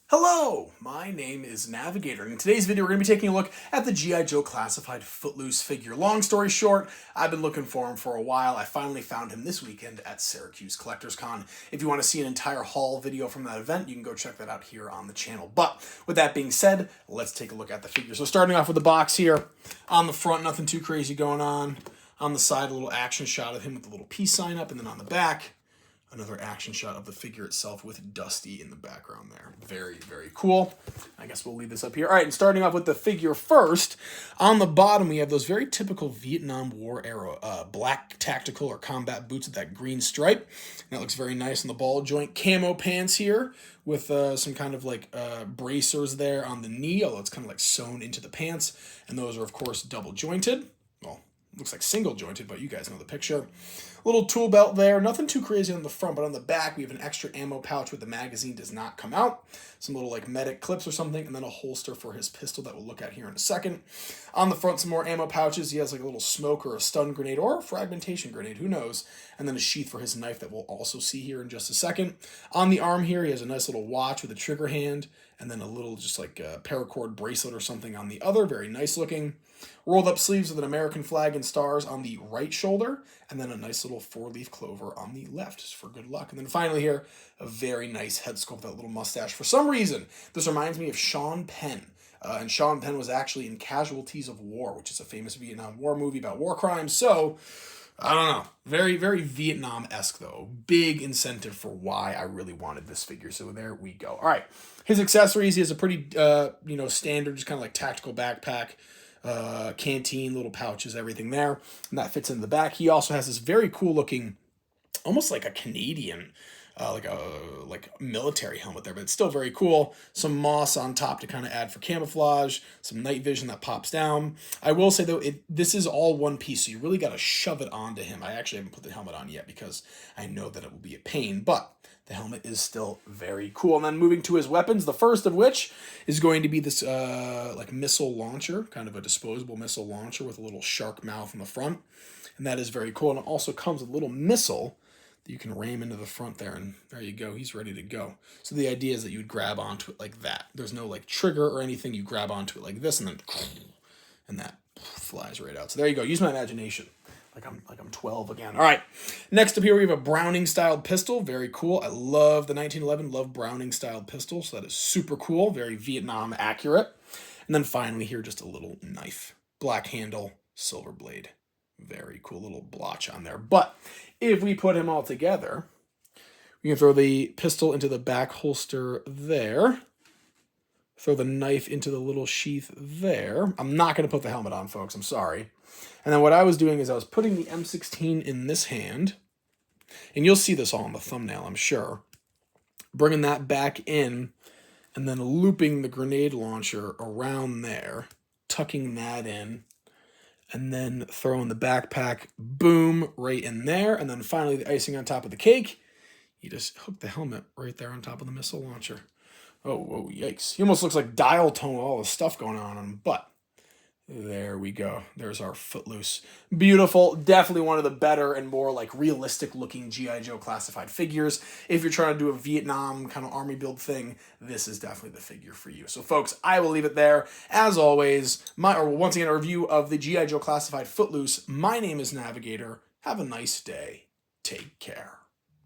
Hello, my name is Navigator, and in today's video we're going to be taking a look at the G.I. Joe Classified Footloose figure. Long story short, I've been looking for him for a while. I finally found him this weekend at Syracuse Collectors Con. If you want to see an entire haul video from that event, you can go check that out here on the channel. But with that being said, let's take a look at the figure. So starting off with the box here, on the front, nothing too crazy going on. On the side, a little action shot of him with the little peace sign up, and then on the back, another action shot of the figure itself with Dusty in the background there. Very, very cool. I guess we'll leave this up here. All right, and starting off with the figure first, on the bottom we have those very typical Vietnam War era black tactical or combat boots with that green stripe. That looks very nice on the ball joint. Camo pants here with some kind of like bracers there on the knee, although it's kind of like sewn into the pants. And those are, of course, double jointed. Well, looks like single jointed, but you guys know the picture. Little tool belt there. Nothing too crazy on the front, but on the back we have an extra ammo pouch where the magazine does not come out. Some little like medic clips or something, and then a holster for his pistol that we'll look at here in a second. On the front, some more ammo pouches. He has like a little smoke or a stun grenade or a fragmentation grenade, who knows. And then a sheath for his knife that we'll also see here in just a second. On the arm here, he has a nice little watch with a trigger hand, and then a little just like a paracord bracelet or something on the other. Very nice looking. Rolled up sleeves with an American flag and stars on the right shoulder, and then a nice little 4-leaf clover on the left, just for good luck. And then finally here, a very nice head sculpt with that little mustache. For some reason, this reminds me of Sean Penn. And Sean Penn was actually in Casualties of War, which is a famous Vietnam War movie about war crimes. So, I don't know. Very, very Vietnam-esque, though. Big incentive for why I really wanted this figure. So there we go. All right. His accessories, he has a pretty, standard, just kind of like tactical backpack. Canteen, little pouches, everything there, and that fits in the back. He also has this very cool looking, almost like a Canadian, like military helmet there, but it's still very cool. Some moss on top to kind of add for camouflage, some night vision that pops down. I will say though, this is all one piece, so you really got to shove it onto him. I actually haven't put the helmet on yet because I know that it will be a pain, but the helmet is still very cool. And then moving to his weapons, the first of which is going to be this like missile launcher, kind of a disposable missile launcher with a little shark mouth in the front. And that is very cool. And it also comes with a little missile that you can ram into the front there. And there you go. He's ready to go. So the idea is that you would grab onto it like that. There's no like trigger or anything. You grab onto it like this and then and that flies right out. So there you go. Use my imagination. Like I'm 12 again. All right. Next up here, we have a Browning-styled pistol. Very cool. I love the 1911. Love Browning-styled pistol. So that is super cool. Very Vietnam accurate. And then finally here, just a little knife. Black handle, silver blade. Very cool little blotch on there. But if we put him all together, we can throw the pistol into the back holster there. Throw the knife into the little sheath there. I'm not going to put the helmet on, folks. I'm sorry. And then what I was doing is I was putting the M16 in this hand. And you'll see this all in the thumbnail, I'm sure. Bringing that back in and then looping the grenade launcher around there. Tucking that in. And then throwing the backpack, boom, right in there. And then finally the icing on top of the cake. You just hook the helmet right there on top of the missile launcher. Oh, whoa, yikes. He almost looks like dial tone with all the stuff going on him, but there we go. There's our Footloose. Beautiful. Definitely one of the better and more like realistic looking G.I. Joe classified figures. If you're trying to do a Vietnam kind of army build thing, this is definitely the figure for you. So folks, I will leave it there. As always, once again, a review of the G.I. Joe classified Footloose. My name is Navigator. Have a nice day. Take care.